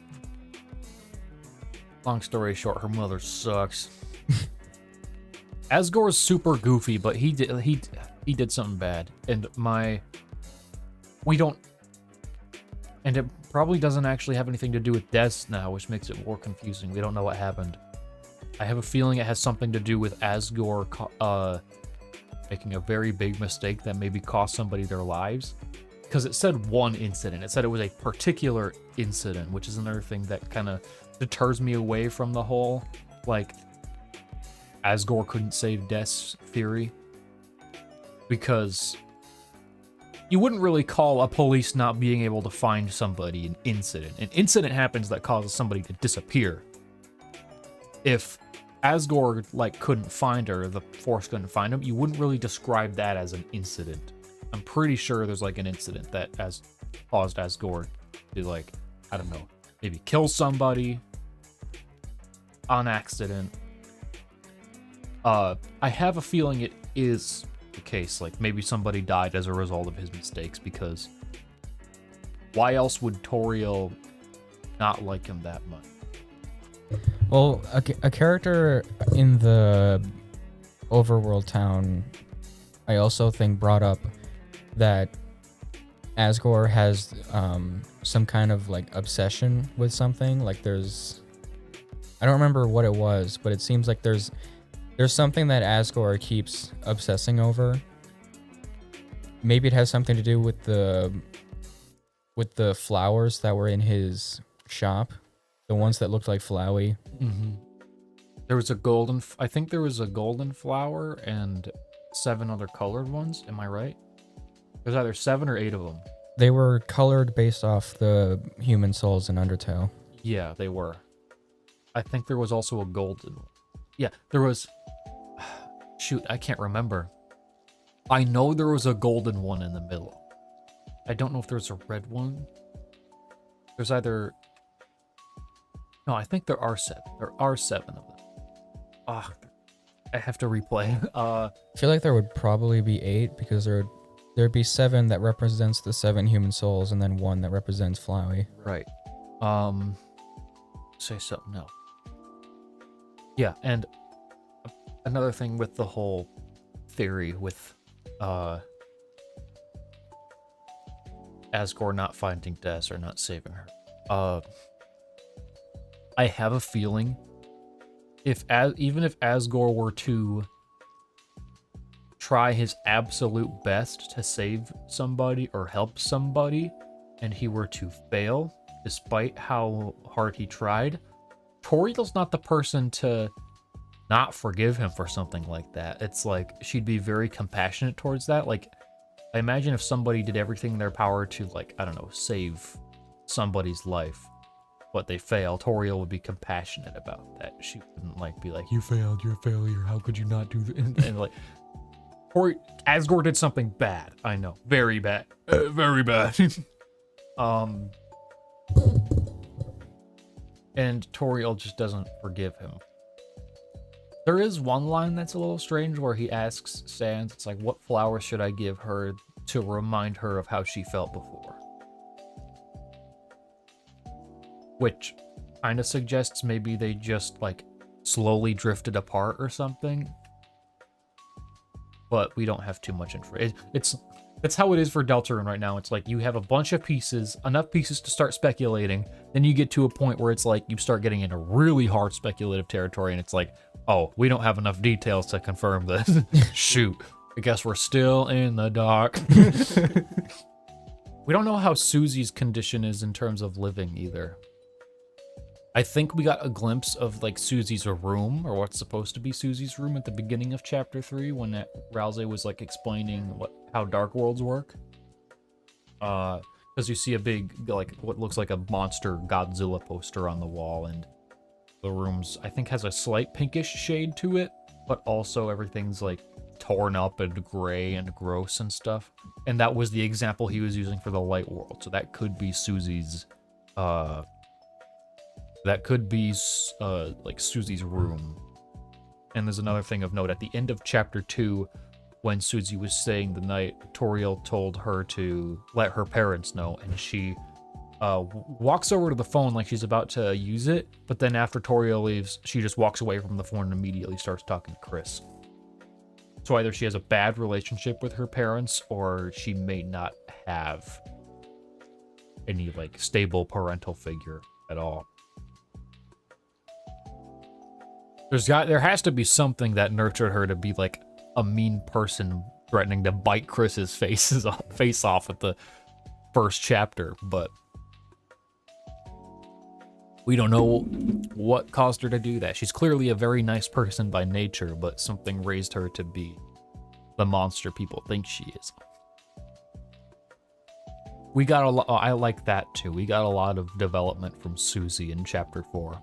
Long story short, her mother sucks. Asgore's super goofy, but he did something bad. And and it probably doesn't actually have anything to do with Des now, which makes it more confusing. We don't know what happened. I have a feeling it has something to do with Asgore making a very big mistake that maybe cost somebody their lives. Because it said one incident. It said it was a particular incident, which is another thing that kind of deters me away from the whole, like, Asgore couldn't save Des theory. Because you wouldn't really call a police not being able to find somebody an incident. An incident happens that causes somebody to disappear. If Asgore, like, couldn't find her, the Force couldn't find him, you wouldn't really describe that as an incident. I'm pretty sure there's, like, an incident that caused Asgore to, like, I don't know, maybe kill somebody on accident. I have a feeling it is the case. Like, maybe somebody died as a result of his mistakes, because why else would Toriel not like him that much? Well, a character in the overworld town, I also think brought up that Asgore has some kind of like obsession with something. Like I don't remember what it was, but it seems like there's something that Asgore keeps obsessing over. Maybe it has something to do with the flowers that were in his shop, the ones that looked like Flowey. Mm-hmm. I think there was a golden flower and 7 other colored ones. Am I right? There's either 7 or 8 of them. They were colored based off the human souls in Undertale. Yeah, they were. I think there was also a golden one. Yeah, there was... Shoot, I can't remember. I know there was a golden one in the middle. I don't know if there's a red one. There's either... No, I think there are 7. There are 7 of them. Ah, I have to replay. I feel like there would probably be 8, because there'd be 7 that represents the 7 human souls, and then 1 that represents Flowey. Right. Say something else. Yeah, and another thing with the whole theory with Asgore not finding Des or not saving her. I have a feeling even if Asgore were to try his absolute best to save somebody or help somebody, and he were to fail, despite how hard he tried, Toriel's not the person to not forgive him for something like that. It's like, she'd be very compassionate towards that. Like, I imagine if somebody did everything in their power to, like, I don't know, save somebody's life, but they fail, Toriel would be compassionate about that. She wouldn't, like, be like, you failed, you're a failure, how could you not do that? And like, Asgore did something bad. I know. Very bad. Very bad. And Toriel just doesn't forgive him. There is one line that's a little strange where he asks Sans, it's like, what flower should I give her to remind her of how she felt before? Which kind of suggests maybe they just, like, slowly drifted apart or something. But we don't have too much information. It's how it is for Deltarune right now. It's like you have a bunch of pieces, enough pieces to start speculating. Then you get to a point where it's like you start getting into really hard speculative territory, and it's like, oh, we don't have enough details to confirm this. Shoot. I guess we're still in the dark. We don't know how Susie's condition is in terms of living either. I think we got a glimpse of, like, Susie's room, or what's supposed to be Susie's room at the beginning of Chapter 3, when Ralsei was, like, explaining how Dark Worlds work. Because you see a big, like, what looks like a monster Godzilla poster on the wall, and the room's, I think, has a slight pinkish shade to it, but also everything's, like, torn up and gray and gross and stuff. And that was the example he was using for the Light World, so that could be Susie's, that could be, like, Susie's room. And there's another thing of note. At the end of Chapter 2, when Susie was staying the night, Toriel told her to let her parents know, and she walks over to the phone like she's about to use it, but then after Toriel leaves, she just walks away from the phone and immediately starts talking to Chris. So either she has a bad relationship with her parents, or she may not have any, like, stable parental figure at all. There has to be something that nurtured her to be, like, a mean person threatening to bite Chris's face off at the first chapter, but we don't know what caused her to do that. She's clearly a very nice person by nature, but something raised her to be the monster people think she is. We got a lot. I like that too. We got a lot of development from Susie in chapter 4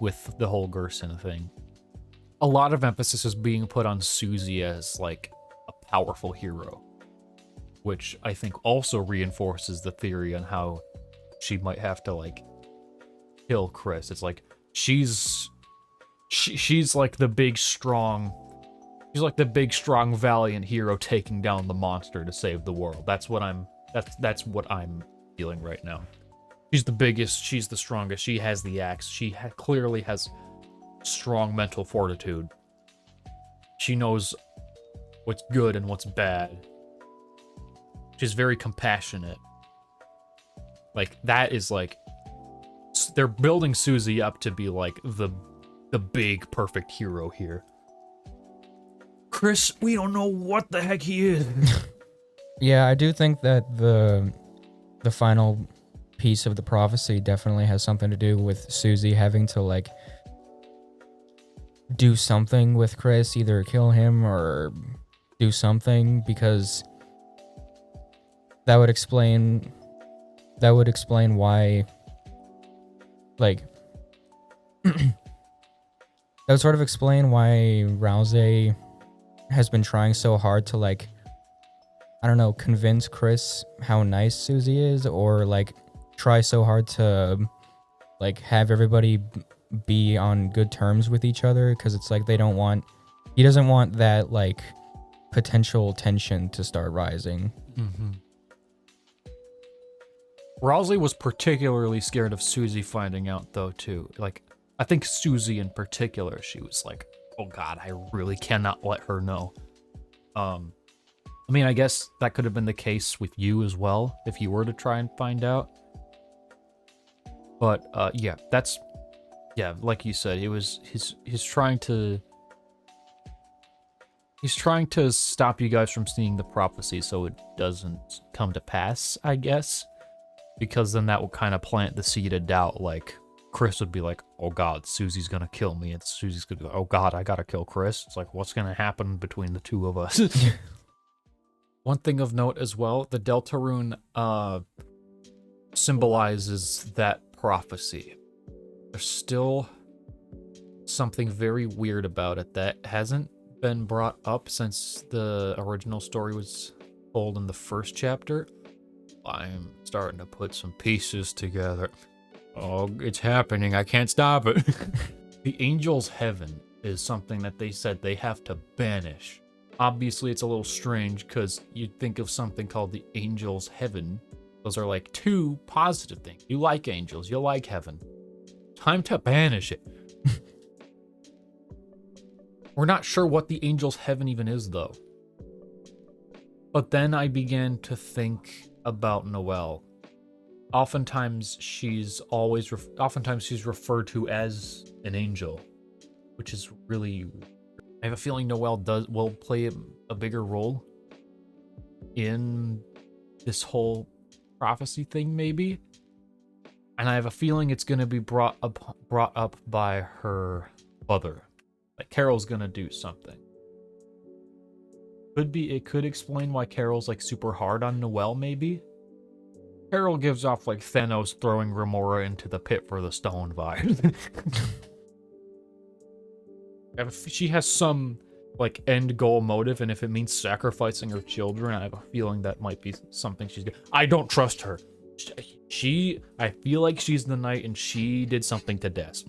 with the whole Gerson thing. A lot of emphasis is being put on Susie as like a powerful hero, which I think also reinforces the theory on how she might have to like kill Chris. It's like she's like the big strong. She's like the big strong valiant hero taking down the monster to save the world. That's what I'm feeling right now. She's the biggest, she's the strongest, she has the axe, she clearly has strong mental fortitude. She knows what's good and what's bad. She's very compassionate. Like, that is like, they're building Susie up to be like the big perfect hero here. Chris, we don't know what the heck he is. Yeah, I do think that the final piece of the prophecy definitely has something to do with Susie having to like do something with Chris, either kill him or do something, because that would explain why, like that would sort of explain why Rousey has been trying so hard to like, I don't know, convince Chris how nice Susie is, or like try so hard to like have everybody be on good terms with each other, because it's like he doesn't want that like potential tension to start rising. Mm-hmm. Rousey was particularly scared of Susie finding out though too. Like, I think Susie in particular, she was like, oh god, I really cannot let her know. I mean, I guess that could have been the case with you as well, if you were to try and find out. But, yeah, like you said, he's trying to stop you guys from seeing the prophecy so it doesn't come to pass, I guess. Because then that will kind of plant the seed of doubt, like, Chris would be like, oh god, Susie's gonna kill me, and Susie's gonna be like, oh god, I gotta kill Chris. It's like, what's gonna happen between the two of us? One thing of note as well, the Deltarune symbolizes that prophecy. There's still something very weird about it that hasn't been brought up since the original story was told in the first chapter. I'm starting to put some pieces together. Oh, it's happening. I can't stop it. The Angel's Heaven is something that they said they have to banish. Obviously, it's a little strange because you'd think of something called the Angel's Heaven. Those are like two positive things. You like angels, you like heaven. Time to banish it. We're not sure what the Angel's Heaven even is, though. But then I began to think about Noelle. Oftentimes she's referred to as an angel, which is really. I have a feeling Noelle will play a bigger role in this whole prophecy thing, maybe. And I have a feeling it's going to be brought up by her mother. Like Carol's going to do something. It could explain why Carol's like super hard on Noelle, maybe. Carol gives off like Thanos throwing Remora into the pit for the stone vibe. She has some like end goal motive, and if it means sacrificing her children, I have a feeling that might be something she's doing. I don't trust her. I feel like she's the knight and she did something to Des.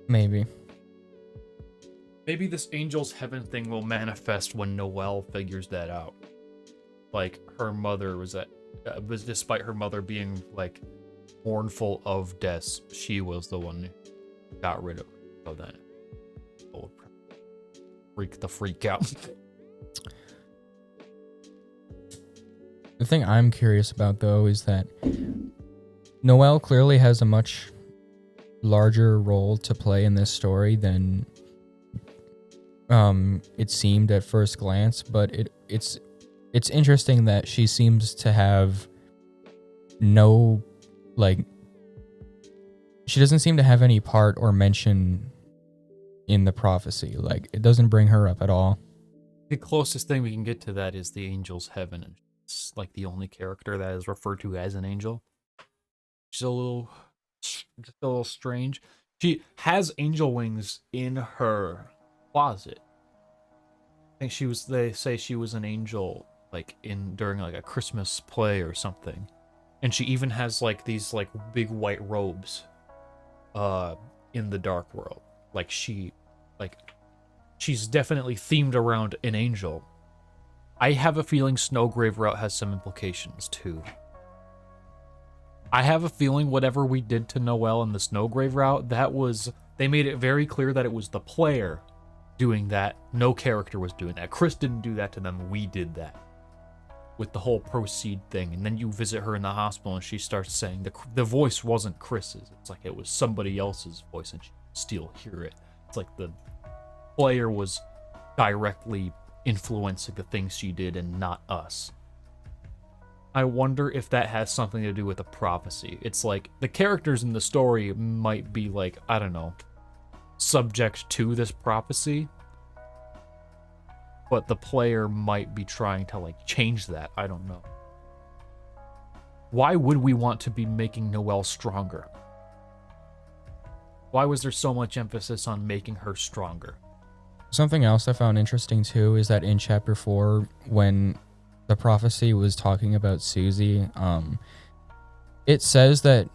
Maybe this Angel's Heaven thing will manifest when Noelle figures that out. Like, her mother was despite her mother being, like, mournful of Des, she was the one who got rid of her. So then, freak out. the thing I'm curious about, though, is that Noelle clearly has a much larger role to play in this story than it seemed at first glance, but it's interesting that she seems to have no, like, she doesn't seem to have any part or mention in the prophecy. Like, it doesn't bring her up at all. The closest thing we can get to that is the Angel's Heaven. It's like the only character that is referred to as an angel. She's just a little strange. She has angel wings in her closet. I think they say she was an angel like during like a Christmas play or something. And she even has like these like big white robes in the dark world. Like she's definitely themed around an angel. I have a feeling Snowgrave Route has some implications too. I have a feeling whatever we did to Noelle in the Snowgrave Route, they made it very clear that it was the player doing that. No character was doing that. Chris didn't do that to them. We did that. With the whole proceed thing. And then you visit her in the hospital and she starts saying the voice wasn't Chris's. It's like it was somebody else's voice and she could still hear it. It's like the player was directly influencing the things she did and not us. I wonder if that has something to do with a prophecy. It's like the characters in the story might be like, I don't know, subject to this prophecy, but the player might be trying to like change that. I don't know. Why would we want to be making Noelle stronger? Why was there so much emphasis on making her stronger? Something else I found interesting too is that in chapter 4, when the prophecy was talking about Susie, it says that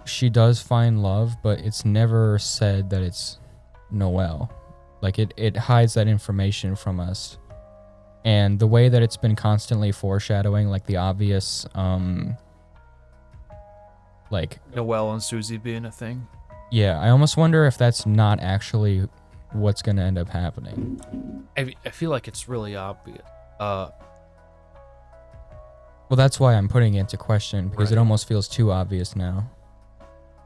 she does find love, but it's never said that it's Noelle. Like it hides that information from us. And the way that it's been constantly foreshadowing, like the obvious, like Noelle and Susie being a thing. Yeah, I almost wonder if that's not actually what's going to end up happening. I feel like it's really obvious. Well, that's why I'm putting it into question, because Right. it almost feels too obvious now.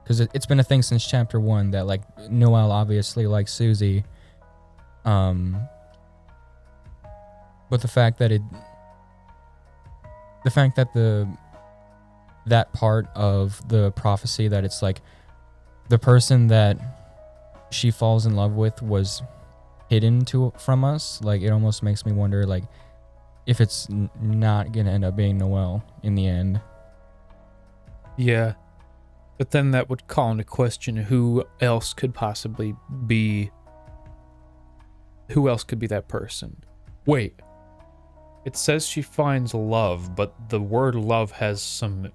Because it's been a thing since chapter 1 that, like, Noelle obviously likes Susie. But the fact that that part of the prophecy that it's like the person that she falls in love with was hidden from us, like, it almost makes me wonder, like, if it's not gonna end up being Noelle in the end. Yeah. But then that would call into question who else could be that person. Wait. It says she finds love, but the word love has some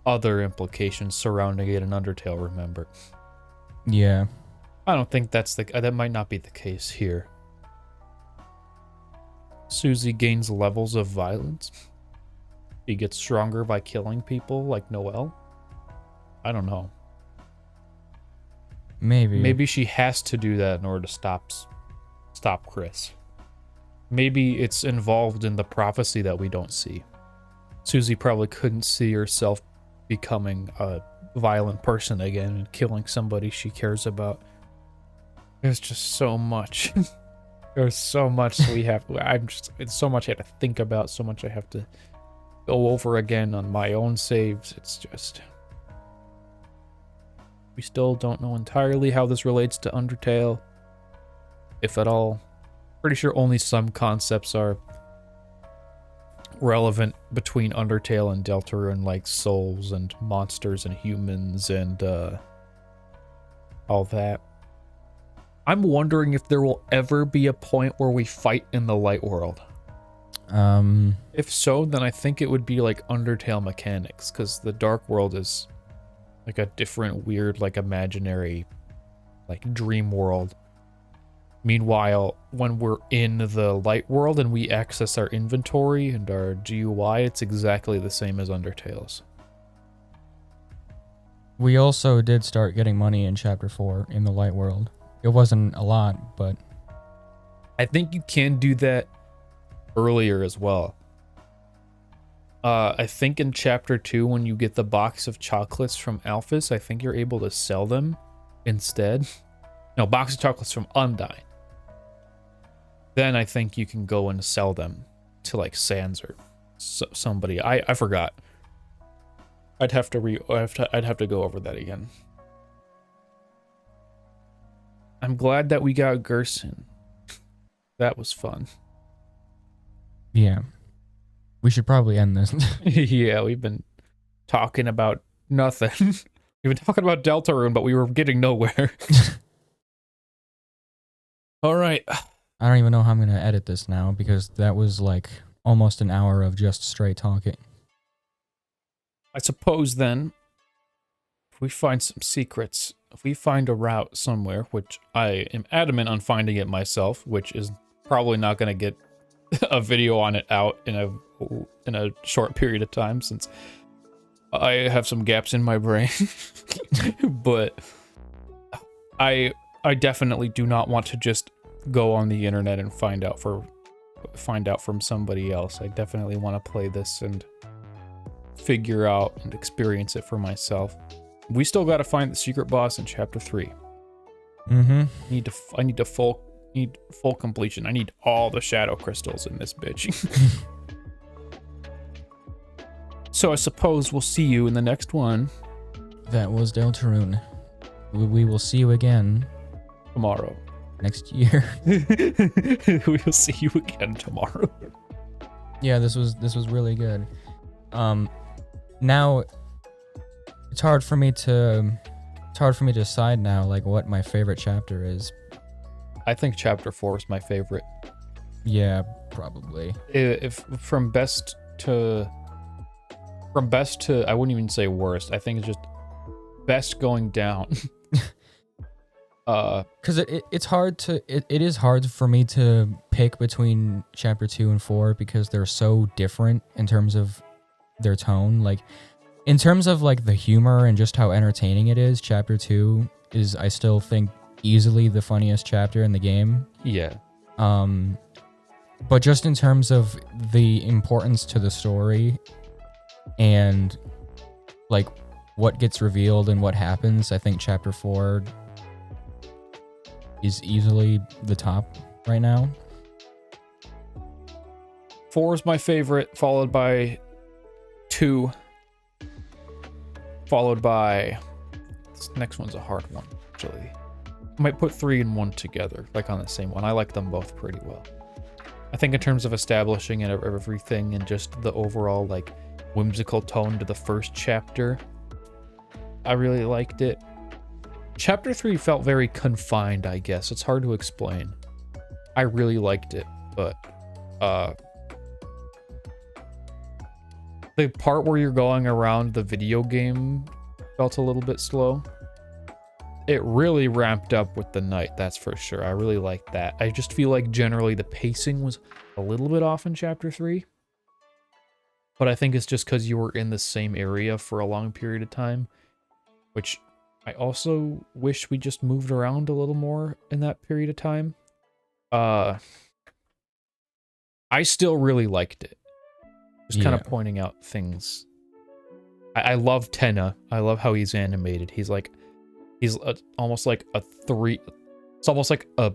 other implications surrounding it in Undertale, remember? Yeah. I don't think that might not be the case here. Susie gains levels of violence. She gets stronger by killing people like Noelle. I don't know. Maybe she has to do that in order to stop Chris. Maybe it's involved in the prophecy that we don't see. Susie probably couldn't see herself becoming a violent person again and killing somebody she cares about. There's just so much. There's so much it's so much I have to think about, so much I have to go over again on my own saves. It's just... We still don't know entirely how this relates to Undertale, if at all. Pretty sure only some concepts are relevant between Undertale and Deltarune, like souls and monsters and humans and all that. I'm wondering if there will ever be a point where we fight in the light world. If so, then I think it would be like Undertale mechanics, because the dark world is like a different weird, like imaginary, like dream world. Meanwhile, when we're in the light world and we access our inventory and our GUI, it's exactly the same as Undertale's. We also did start getting money in chapter 4 in the light world. It wasn't a lot, but I think you can do that earlier as well. I think in chapter 2, when you get the box of chocolates from Alphys, I think you're able to sell them instead. No, box of chocolates from Undyne. Then I think you can go and sell them to like Sans or somebody. I forgot. I'd have to go over that again. I'm glad that we got Gerson. That was fun. Yeah. We should probably end this. Yeah, we've been talking about nothing. We've been talking about Deltarune, but we were getting nowhere. All right. I don't even know how I'm going to edit this now because that was like almost an hour of just straight talking. I suppose then, if we find some secrets, if we find a route somewhere, which I am adamant on finding it myself, which is probably not going to get a video on it out in a short period of time since I have some gaps in my brain. But I definitely do not want to just go on the internet and find out from somebody else. I definitely want to play this and figure out and experience it for myself. We still got to find the secret boss in chapter 3. Mm-hmm. I need full completion. I need all the shadow crystals in this bitch. So I suppose we'll see you in the next one. That was Deltarune. We will see you again Tomorrow. next year. We will see you again tomorrow. Yeah, this was really good. Now it's hard for me to decide now like what my favorite chapter is. I think chapter 4 is my favorite. Yeah, probably. If from best to I wouldn't even say worst. I think it's just best going down. Because it's hard to it is hard for me to pick between chapter 2 and 4 because they're so different in terms of their tone. Like in terms of like the humor and just how entertaining it is, chapter 2 is, I still think, easily the funniest chapter in the game. Yeah. But just in terms of the importance to the story and like what gets revealed and what happens, I think chapter 4 is easily the top right now. 4 is my favorite, followed by 2, followed by this next one's a hard one actually. I might put 3 and 1 together, like on the same one. I like them both pretty well. I think in terms of establishing and everything and just the overall like whimsical tone to the first chapter, I really liked it. Chapter 3 felt very confined, I guess. It's hard to explain. I really liked it, but the part where you're going around the video game felt a little bit slow. It really ramped up with the night, that's for sure. I really liked that. I just feel like generally the pacing was a little bit off in chapter 3. But I think it's just because you were in the same area for a long period of time, which I also wish we just moved around a little more in that period of time. I still really liked it. Just kind of pointing out things. I love Tenna. I love how he's animated. He's almost like a 3... It's almost like a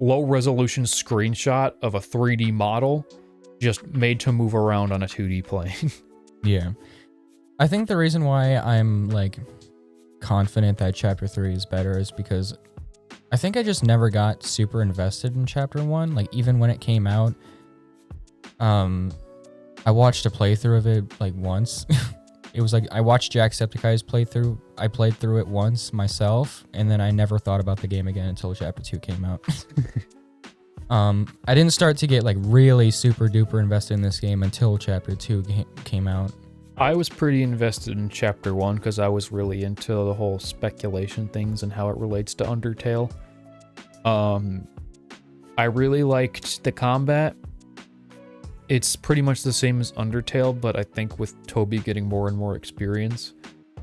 low-resolution screenshot of a 3D model, just made to move around on a 2D plane. Yeah. I think the reason why I'm, like, confident that chapter 3 is better is because I think I just never got super invested in chapter 1. Like, even when it came out, I watched a playthrough of it, like, once. It was like, I watched Jacksepticeye's playthrough. I played through it once myself, and then I never thought about the game again until chapter 2 came out. I didn't start to get, like, really super duper invested in this game until chapter 2 came out. I was pretty invested in chapter 1 because I was really into the whole speculation things and how it relates to Undertale. I really liked the combat. It's pretty much the same as Undertale, but I think with Toby getting more and more experience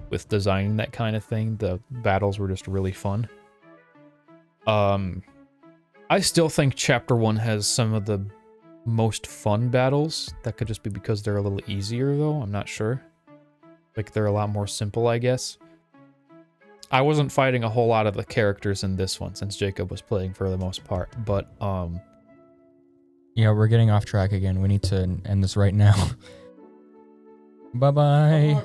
with designing that kind of thing, the battles were just really fun. I still think chapter 1 has some of the most fun battles. That could just be because they're a little easier, though. I'm not sure. Like, they're a lot more simple, I guess. I wasn't fighting a whole lot of the characters in this one, since Jacob was playing for the most part, but, Yeah, we're getting off track again. We need to end this right now. Bye-bye.